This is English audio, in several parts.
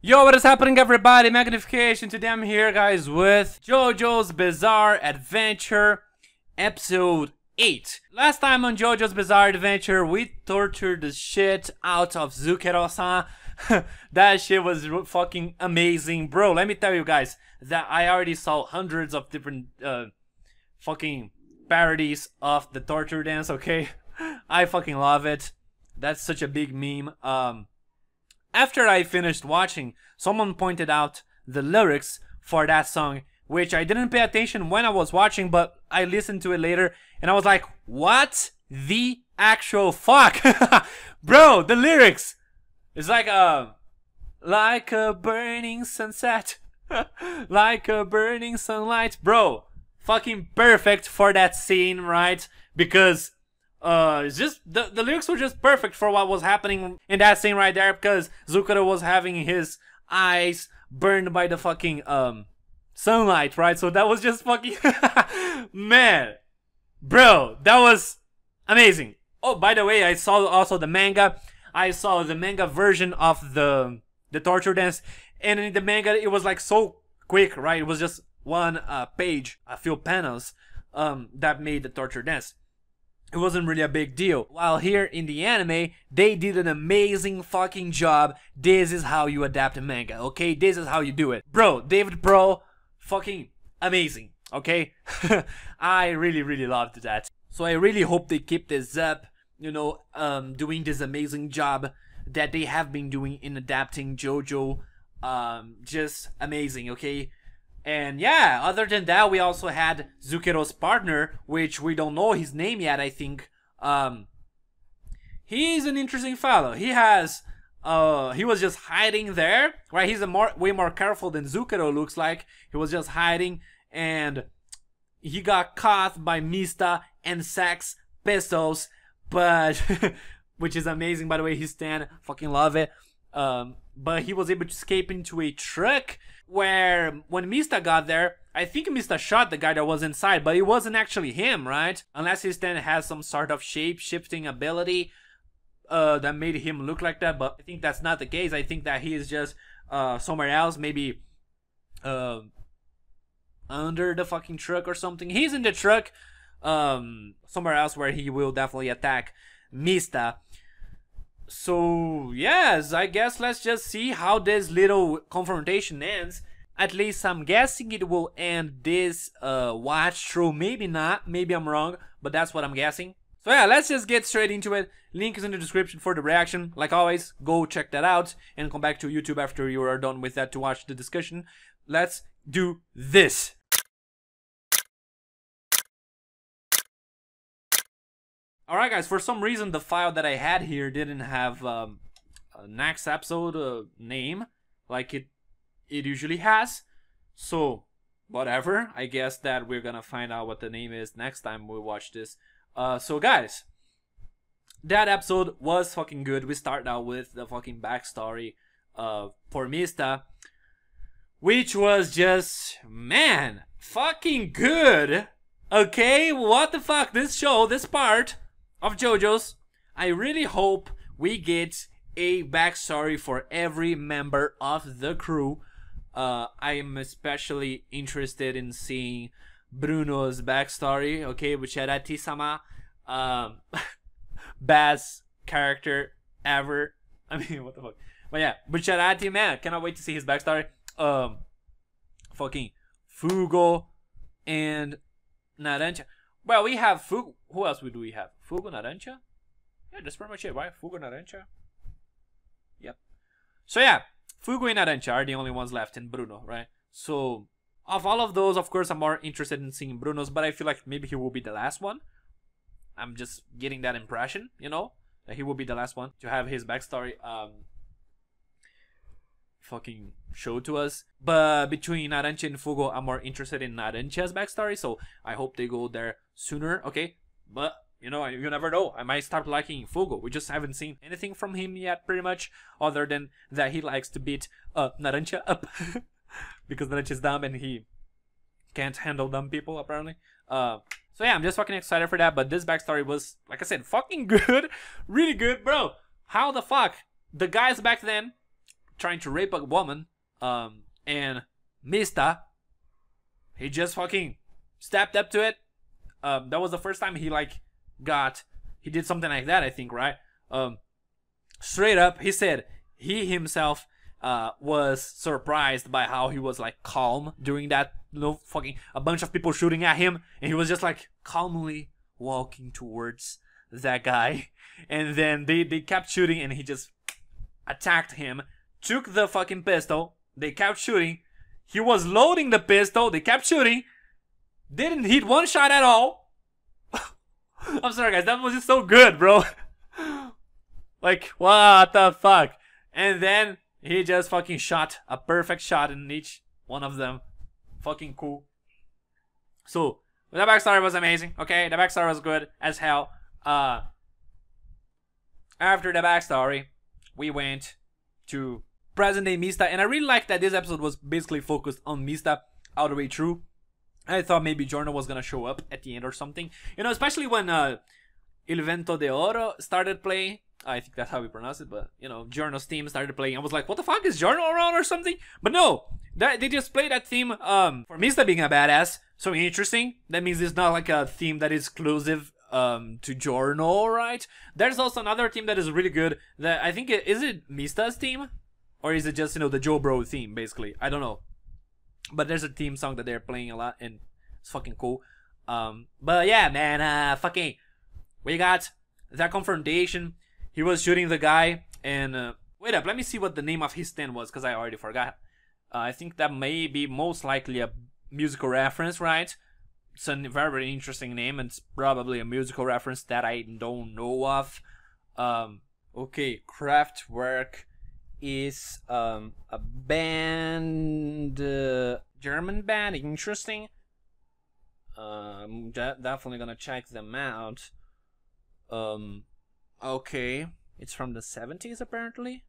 Yo, what is happening, everybody? Magnification. Today I'm here, guys, with Jojo's Bizarre Adventure, episode 8. Last time on Jojo's Bizarre Adventure, we tortured the shit out of Zucchero-san. That shit was fucking amazing. Bro, let me tell you guys that I already saw hundreds of different fucking parodies of the torture dance, okay? I fucking love it. That's such a big meme. After I finished watching, someone pointed out the lyrics for that song, which I didn't pay attention when I was watching, but I listened to it later, and I was like, what the actual fuck? Bro, the lyrics! It's like a burning sunset, like a burning sunlight. Bro, fucking perfect for that scene, right? Because it's just the lyrics were just perfect for what was happening in that scene right there, because Zucchero was having his eyes burned by the fucking sunlight, right? So that was just fucking man, bro, that was amazing. Oh, by the way, I saw also the manga. I saw the manga version of the torture dance, and in the manga it was like so quick, right? It was just one page, a few panels that made the torture dance. It wasn't really a big deal. While here in the anime, they did an amazing fucking job. This is how you adapt a manga, okay? This is how you do it. Bro, David Pro, fucking amazing, okay? I really loved that. So I really hope they keep this up, you know, doing this amazing job that they have been doing in adapting Jojo. Just amazing, okay? And yeah, other than that, we also had Zucchero's partner, which we don't know his name yet, I think. He's an interesting fellow. He has, he was just hiding there, right? He's way more careful than Zucchero looks like. He was just hiding, and he got caught by Mista and Sex Pistols, but, which is amazing, by the way, his stand, fucking love it. But he was able to escape into a truck, where when Mista got there, I think Mista shot the guy that was inside, but it wasn't actually him, right? Unless his stand has some sort of shape-shifting ability that made him look like that, but I think that's not the case. I think that he is just somewhere else, maybe under the fucking truck or something. He's in the truck somewhere else where he will definitely attack Mista. So yes, I guess let's just see how this little confrontation ends. At least I'm guessing it will end this watch through. Maybe not, maybe I'm wrong, but that's what I'm guessing. So yeah, let's just get straight into it. Link is in the description for the reaction. Like always, go check that out and come back to YouTube after you are done with that to watch the discussion. Let's do this. Alright guys, for some reason the file that I had here didn't have a next episode name like it usually has. So, whatever. I guess that we're gonna find out what the name is next time we watch this. So guys, that episode was fucking good. We start out with the fucking backstory for Mista, which was just, man, fucking good. Okay, what the fuck, this show, this part of Jojo's, I really hope we get a backstory for every member of the crew. I am especially interested in seeing Bruno's backstory, okay, Bucciarati-sama, best character ever. I mean, what the fuck? But yeah, Bucciarati, man, cannot wait to see his backstory. Fucking Fugo and Narancha. Well, we have Fugo. Who else do we have? Fugo, Narancha? Yeah, that's pretty much it, right? Fugo, Narancha? Yep. So yeah, Fugo and Narancha are the only ones left in Bruno, right? So, of all of those, of course, I'm more interested in seeing Bruno's, but I feel like maybe he will be the last one. I'm just getting that impression, you know? That he will be the last one to have his backstory fucking show to us. But between Narancha and Fugo, I'm more interested in Narancha's backstory, so I hope they go there sooner, okay? But you know, you never know, I might start liking Fugo. We just haven't seen anything from him yet, pretty much, other than that he likes to beat Narancha up because Narancha's dumb and he can't handle dumb people, apparently. So yeah, I'm just fucking excited for that. But this backstory was, like I said, fucking good. Really good, bro. How the fuck? The guys back then trying to rape a woman, and Mista, he just fucking stepped up to it. That was the first time he like he did something like that, I think, right? Straight up, he said he himself was surprised by how he was like calm during that, fucking a bunch of people shooting at him, and he was just like calmly walking towards that guy, and then they kept shooting, and he just attacked him, took the fucking pistol, they kept shooting, he was loading the pistol, they kept shooting, didn't hit one shot at all. I'm sorry guys, that was just so good, bro. Like, what the fuck? And then he just fucking shot a perfect shot in each one of them. Fucking cool. So, the backstory was amazing, okay? The backstory was good as hell. After the backstory, we went to present day Mista, and I really like that this episode was basically focused on Mista all the way through. I thought maybe Giorno was gonna show up at the end or something. You know, especially when Il Vento de Oro started playing. I think that's how we pronounce it, but you know, Giorno's theme started playing. I was like, what the fuck, is Giorno around or something? But no, they just played that theme for Mista being a badass. So interesting. That means it's not like a theme that is exclusive to Giorno, right? There's also another theme that is really good. That I think is it Mista's theme, or is it just, you know, the Joe Bro theme? Basically, I don't know. But there's a theme song that they're playing a lot, and it's fucking cool. But yeah, man, fucking, we got that confrontation. He was shooting the guy, and wait up, let me see what the name of his stand was, because I already forgot. I think that may be most likely a musical reference, right? It's a very, very interesting name, and it's probably a musical reference that I don't know of. Okay, Kraftwerk is a band, German band, interesting. Definitely gonna check them out. Okay, it's from the 70s apparently.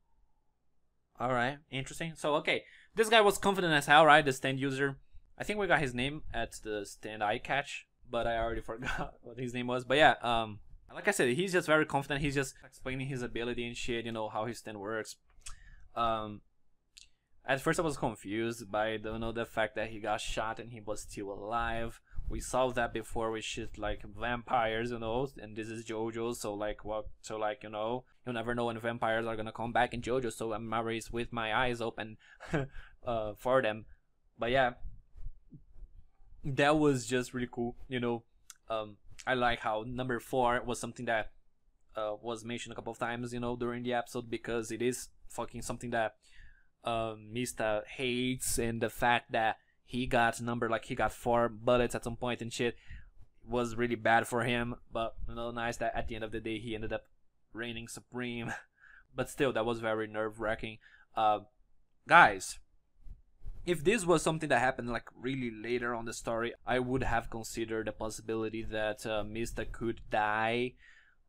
Alright, interesting. So, okay, this guy was confident as hell, right? The stand user. I think we got his name at the stand I catch, but I already forgot what his name was. But yeah, like I said, he's just very confident. He's just explaining his ability and shit, you know, how his stand works. At first I was confused by the fact that he got shot and he was still alive. We saw that before with shit like vampires, you know, and this is Jojo, so like what? So like, you know, you'll never know when vampires are gonna come back in Jojo. So I'm always with my eyes open for them. But yeah, that was just really cool, you know. I like how number 4 was something that was mentioned a couple of times, you know, during the episode, because it is fucking something that Mista hates, and the fact that he got he got 4 bullets at some point and shit was really bad for him. But you know, nice that at the end of the day he ended up reigning supreme. But still, that was very nerve-wracking. Guys, if this was something that happened like really later on the story, I would have considered the possibility that Mista could die,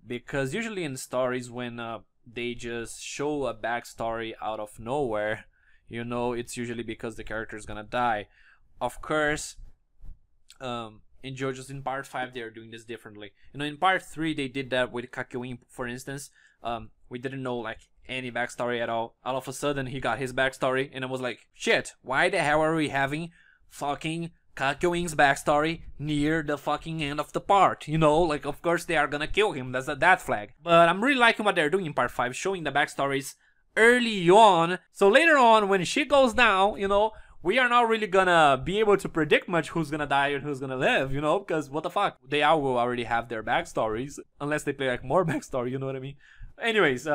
because usually in stories when they just show a backstory out of nowhere, you know, it's usually because the character is gonna die. Of course, in JoJo's in part 5 they are doing this differently. You know, in part 3 they did that with Kakyoin, for instance. We didn't know like any backstory at all. All of a sudden he got his backstory, and I was like, shit, why the hell are we having fucking Kakyoin's backstory near the fucking end of the part? You know, like, of course they are gonna kill him, that's a death flag. But I'm really liking what they're doing in part 5, showing the backstories early on, so later on when shit goes down, you know, we are not really gonna be able to predict much who's gonna die and who's gonna live, you know, because what the fuck, they all will already have their backstories, unless they play like more backstory, you know what I mean? Anyways,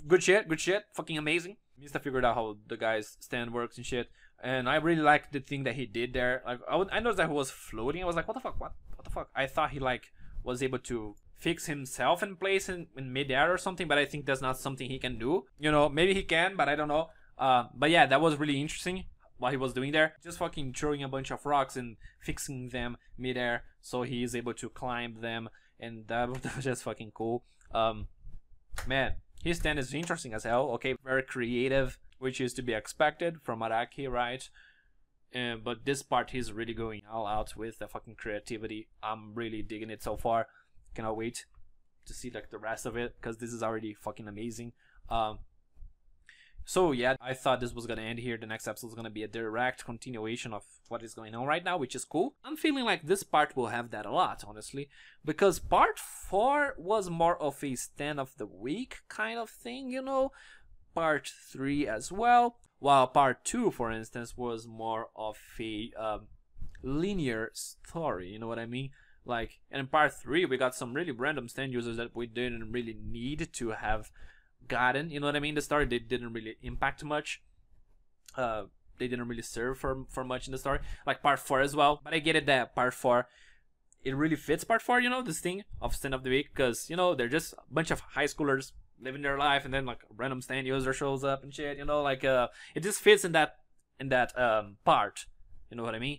good shit, fucking amazing. Mista figured out how the guy's stand works and shit, and I really liked the thing that he did there. Like, I noticed that he was floating. I was like, what the fuck, what the fuck? I thought he like was able to fix himself in place in midair or something, but I think that's not something he can do. You know, maybe he can, but I don't know. But yeah, that was really interesting what he was doing there. Just fucking throwing a bunch of rocks and fixing them midair so he is able to climb them, and that was just fucking cool. Man, his stand is interesting as hell. Okay, very creative, which is to be expected from Araki, right? But this part he's really going all out with the fucking creativity. I'm really digging it so far. Cannot wait to see like the rest of it, because this is already fucking amazing. So yeah, I thought this was gonna end here. The next episode is gonna be a direct continuation of what is going on right now, which is cool. I'm feeling like this part will have that a lot, honestly, because part 4 was more of a stand of the week kind of thing, you know, part 3 as well, while part 2, for instance, was more of a linear story, you know what I mean? Like, and in part 3 we got some really random stand users that we didn't really need to have gotten, you know what I mean? The story, they didn't really impact much. They didn't really serve for much in the story, like part 4 as well. But I get it that part 4, it really fits part 4, you know, this thing of stand of the week, because, you know, they're just a bunch of high schoolers living their life, and then like a random stand user shows up and shit, you know, like it just fits in that part, you know what I mean?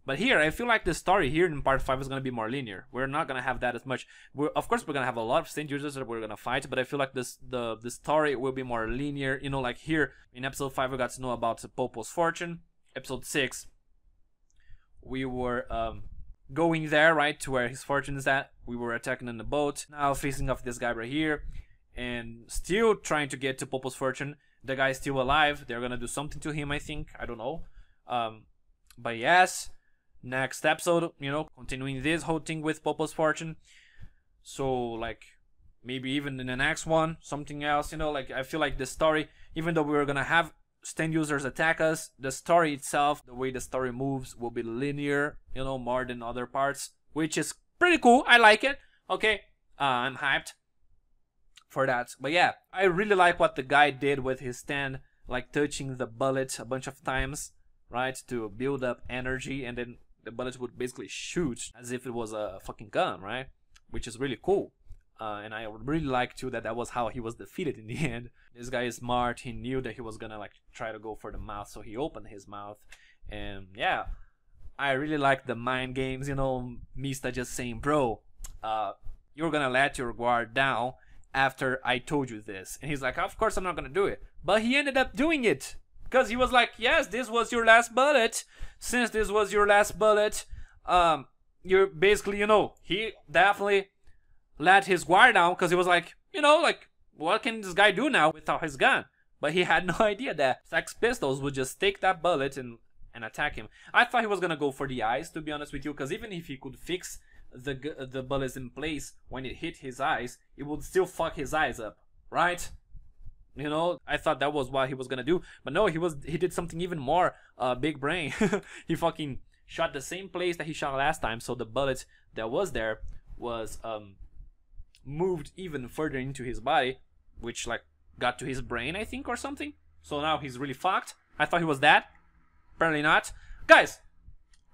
But here, I feel like the story here in part 5 is going to be more linear. We're not going to have that as much. Of course, we're going to have a lot of stand users that we're going to fight, but I feel like the story will be more linear. You know, like here in episode 5, we got to know about Popo's fortune. Episode 6, we were going there, right, to where his fortune is at. We were attacking on the boat. Now facing off this guy right here, and still trying to get to Popo's fortune. The guy's still alive. They're going to do something to him, I think. I don't know. But yes. Next episode, you know, continuing this whole thing with Popo's fortune. So, like, maybe even in the next one, something else, you know, like, I feel like the story, even though we're gonna have stand users attack us, the story itself, the way the story moves, will be linear, you know, more than other parts, which is pretty cool. I like it. Okay, I'm hyped for that. But yeah, I really like what the guy did with his stand, like touching the bullet a bunch of times, right, to build up energy, and then the bullets would basically shoot as if it was a fucking gun, right? Which is really cool. And I would really like too that was how he was defeated in the end. This guy is smart. He knew that he was gonna like try to go for the mouth, so he opened his mouth. And yeah, I really like the mind games, you know, Mista just saying, bro, you're gonna let your guard down after I told you this. And he's like, of course I'm not gonna do it. But he ended up doing it. Because he was like, yes, this was your last bullet. Since this was your last bullet, you're basically, you know, he definitely let his guard down, because he was like, you know, like, what can this guy do now without his gun? But he had no idea that Sex Pistols would just take that bullet and attack him. I thought he was gonna go for the eyes, to be honest with you, because even if he could fix the bullets in place when it hit his eyes, it would still fuck his eyes up, right? You know, I thought that was what he was gonna do, but no, he did something even more big brain. He fucking shot the same place that he shot last time, so the bullet that was there was moved even further into his body, which like got to his brain, I think, or something. So now he's really fucked. I thought he was dead. Apparently not. Guys,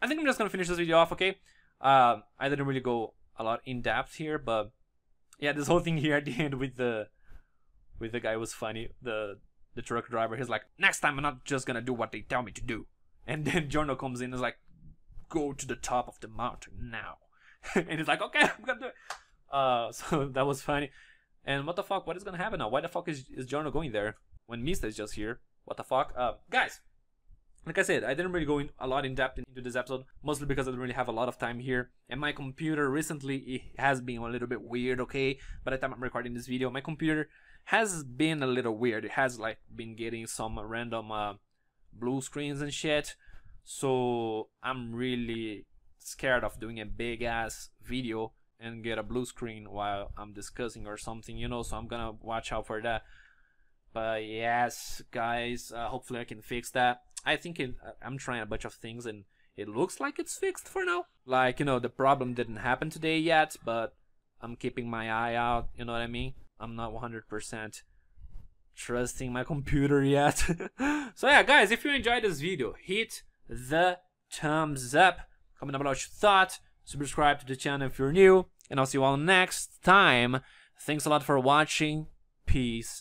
I think I'm just gonna finish this video off, okay? I didn't really go a lot in depth here, but yeah, this whole thing here at the end with the guy was funny. The truck driver, he's like, next time I'm not just gonna do what they tell me to do. And then Jojo comes in and is like, go to the top of the mountain now. And he's like, okay, I'm gonna do it. So that was funny. And what the fuck, what is gonna happen now? Why the fuck is Jojo going there when Mista is just here? What the fuck? Guys, like I said, I didn't really go a lot in depth into this episode, mostly because I didn't really have a lot of time here. And my computer recently, it has been a little bit weird, okay? By the time I'm recording this video, my computer has been a little weird. It has like been getting some random blue screens and shit. So I'm really scared of doing a big ass video and get a blue screen while I'm discussing or something, you know, so I'm gonna watch out for that. But yes, guys, hopefully I can fix that. I think I'm trying a bunch of things and it looks like it's fixed for now. Like, you know, the problem didn't happen today yet, but I'm keeping my eye out, you know what I mean? I'm not 100% trusting my computer yet. So yeah, guys, if you enjoyed this video, hit the thumbs up, comment down below what you thought, subscribe to the channel if you're new, and I'll see you all next time. Thanks a lot for watching. Peace.